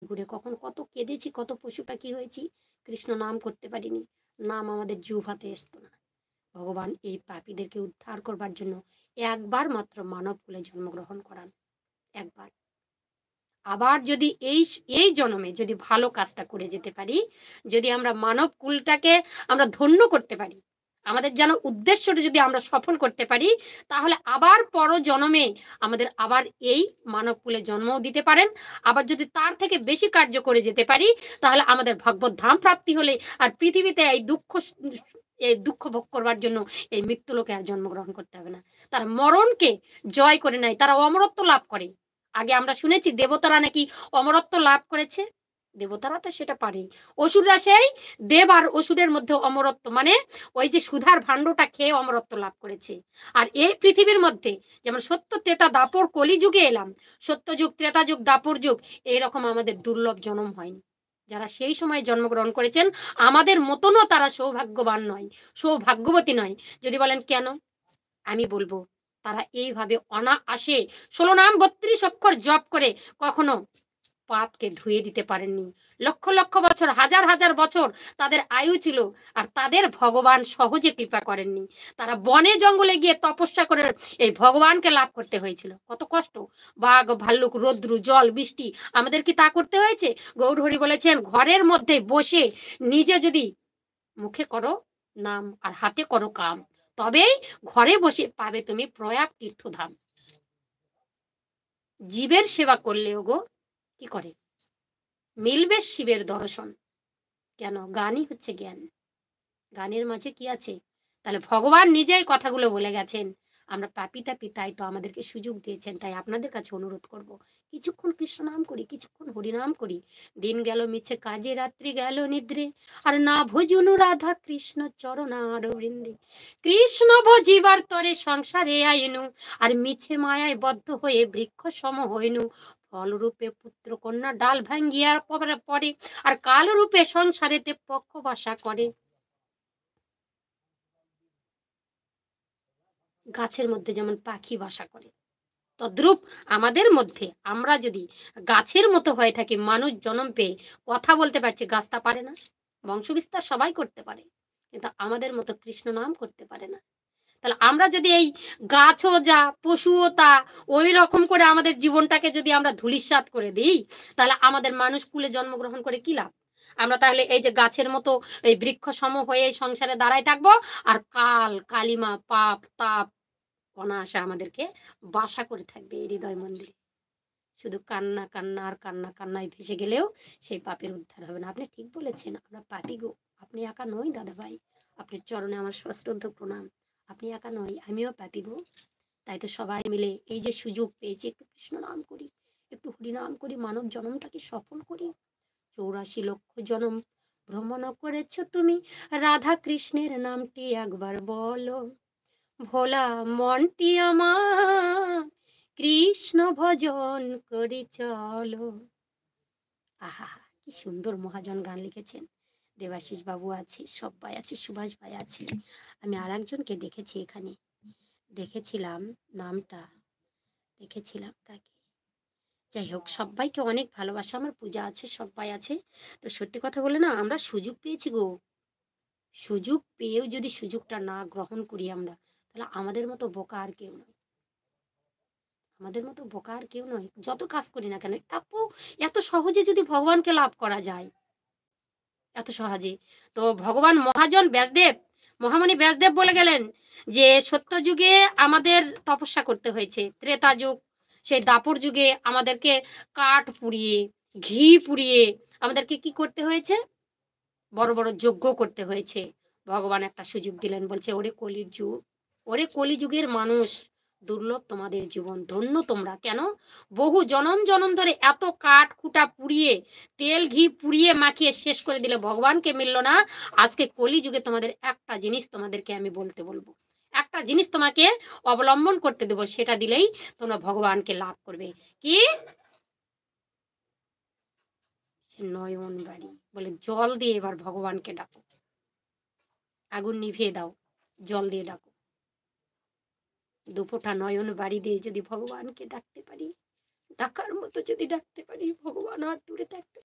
ঘুরে কখন কত কেঁদেছি, কত পশু পাখি হয়েছি, কৃষ্ণ নাম করতে পারিনি, নাম আমাদের জিহ্বা হাতে আসতো না। ভগবান এই পাপীদেরকে উদ্ধার করবার জন্য একবার মাত্র মানব কুলে জন্মগ্রহণ করান, একবার। আবার যদি এই এই জন্মে যদি ভালো কাজটা করে যেতে পারি, যদি আমরা মানব কুলটাকে আমরা ধন্য করতে পারি, আমাদের যেন উদ্দেশ্যটা যদি আমরা সফল করতে পারি, তাহলে আবার পর জন্মে আমাদের আবার এই মানব কুলে জন্মও দিতে পারেন। আবার যদি তার থেকে বেশি কার্য করে যেতে পারি, তাহলে আমাদের ভগবত ধাম প্রাপ্তি হলে আর পৃথিবীতে এই দুঃখ ভোগ করবার জন্য এই মৃত্যু লোকে আর জন্মগ্রহণ করতে হবে না। তারা মরণকে জয় করে নেয়, তারা অমরত্ব লাভ করে। আগে আমরা শুনেছি দেবতারা নাকি অমরত্ব লাভ করেছে, দেবতারা তো সেটা পারে। অসুররা সেই দেব আর অসুরের মধ্যে অমরত্ব মানে ওই যে সুধার ভাণ্ডটা খেয়ে অমরত্ব লাভ করেছে। আর এই পৃথিবীর মধ্যে যেমন সত্য ত্রেতা দাপর কলিযুগে এলাম, সত্যযুগ ত্রেতা যুগ দাপর যুগ, এইরকম আমাদের দুর্লভ জন্ম হয়নি। যারা সেই সময় জন্মগ্রহণ করেছেন আমাদের মতনও তারা সৌভাগ্যবান নয়, সৌভাগ্যবতী নয়। যদি বলেন কেন, আমি বলবো তারা এইভাবে অনায়াসে 16 নাম 32 অক্ষর জপ করে কখনো পাপকে ধুয়ে দিতে পারেননি। লক্ষ লক্ষ বছর, হাজার হাজার বছর তাদের আয়ু ছিল, আর তাদের ভগবান সহজে কৃপা করেননি। তারা বনে জঙ্গলে গিয়ে তপস্যা করে এই ভগবানকে লাভ করতে হয়েছিল। কত কষ্ট, বাঘ ভাল্লুক রৌদ্র জল বৃষ্টি, আমাদের কি তা করতে হয়েছে? গৌরহরি বলেছেন ঘরের মধ্যে বসে নিজে যদি মুখে করো নাম আর হাতে করো কাম, তবেই ঘরে বসে পাবে তুমি প্রয়াগ তীর্থধাম। জীবের সেবা করলেও গো কি করে মিলবে শিবের দর্শন। কেন? গানই হচ্ছে জ্ঞান, গানের মাঝে কি আছে? তাহলে ভগবান নিজেই কথাগুলো বলে গেছেন। আমরা পাপী তাপী, তাই তো আমাদেরকে সুযোগ দিয়েছেন। তাই আপনাদের কাছে অনুরোধ করব, কিছুক্ষণ কৃষ্ণ নাম করি, কিছুক্ষণ হরিনাম করি। দিন গেল মিছে কাজে, রাত্রি গেল নিদ্রে, আর না ভজুনু রাধা কৃষ্ণ চরণার বৃন্দে। কৃষ্ণ ভজিবার তরে সংসারে আইনু, আর মিছে মায়ায় বদ্ধ হয়ে বৃক্ষ সম হইনু। ফলরূপে পুত্র কন্যা ডাল ভাঙ্গিয়ার পরে, আর কালরূপে সংসারেতে পক্ষ বাসা করে। গাছের মধ্যে যেমন পাখি বাসা করে, তদ্রূপ আমাদের মধ্যে আমরা যদি গাছের মতো হয়ে থাকি, মানুষ জন্ম পেয়ে কথা বলতে পারছে, গাছ তা পারে না? বংশবিস্তার সবাই করতে পারে, কিন্তু আমাদের মতো কৃষ্ণ নাম করতে পারে না। তাহলে আমরা যদি এই গাছও যা পশুও তা ওই রকম করে আমাদের জীবনটাকে যদি আমরা ধূলিসাৎ করে দিই, তাহলে আমাদের মানুষ কুলে জন্মগ্রহণ করে কি লাভ? আমরা তাহলে এই যে গাছের মতো এই বৃক্ষ সম হয়ে এই সংসারে দাঁড়ায় থাকবো, আর কাল কালিমা পাপ তাপ অনায়াসে আমাদেরকে বাসা করে থাকবে এই হৃদয় মন্দিরে। শুধু কান্না কান্না আর কান্না কান্নায় ভেসে গেলেও সেই পাপের উদ্ধার হবে না। আপনি ঠিক বলেছেন, আমরা পাপী গো। আপনি একা নই দাদা ভাই, আপনার চরণে আমার সশ্রদ্ধ প্রণাম। আপনি একা নই, আমিও পাপী গো। তাই তো সবাই মিলে এই যে সুযোগ পেয়েছি, একটু কৃষ্ণ নাম করি, একটু হরিনাম করি, মানব জন্মটাকে সফল করি। 84 লক্ষ জনম ভ্রমণ করেছ তুমি, রাধা কৃষ্ণের নামটি একবার বলো। ভোলা মনটি আমার কৃষ্ণ ভজন করি চলো। আহা, কি সুন্দর মহাজন গান লিখেছেন। দেবাশিস বাবু আছে, সব্বাই আছে, সুভাষ ভাই আছে। আমি আর একজনকে দেখেছি এখানে, দেখেছিলাম নামটা, দেখেছিলাম তাকে। যাই হোক, সবাইকে অনেক ভালোবাসা, আমার পূজা আছে, সবাই আছে। তো সত্যি কথা বলে না, আমরা সুযোগ পেয়েছি গো। সুযোগ পেয়েও যদি সুযোগটা না গ্রহণ করি আমরা, তাহলে আমাদের মতো বোকা আর কেউ নয়। আমাদের মতো বোকা আর কেউ নয়। যত কাজ করি না কেন, এত এত সহজে যদি ভগবানকে লাভ করা যায়, এত সহজে। তো ভগবান মহাজন ব্যাসদেব, মহামণি ব্যাসদেব বলে গেলেন যে সত্য যুগে আমাদের তপস্যা করতে হয়েছে, ত্রেতা যুগ সেই দাপর যুগে আমাদেরকে কাঠ পুড়িয়ে ঘি পুড়িয়ে আমাদেরকে কি করতে হয়েছে? বড় বড় যজ্ঞ করতে হয়েছে। ভগবান একটা সুযোগ দিলেন, বলছে ওরে কলির যুগ, ওরে কলিযুগের মানুষ, দুর্লভ তোমাদের জীবন, ধন্য তোমরা। কেন? বহু জনম জনম ধরে এত কাঠ কুটা পুড়িয়ে তেল ঘি পুড়িয়ে মাখিয়ে শেষ করে দিলে ভগবানকে মিলল না। আজকে কলিযুগে তোমাদের একটা জিনিস তোমাদেরকে আমি বলতে বলবো, একটা জিনিস তোমাকে অবলম্বন করতে দেবো, সেটা দিলেই তোমরা ভগবানকে লাভ করবে। কি? নয়ন বাড়ি বলে জল দিয়ে এবার ভগবানকে ডাকো, আগুন নিভিয়ে দাও, জল দিয়ে ডাকো। দুপোটা নয়ন বাড়ি দিয়ে যদি ভগবানকে ডাকতে পারি, ডাকার মতো যদি ডাকতে পারি, ভগবান আর দূরে থাকতে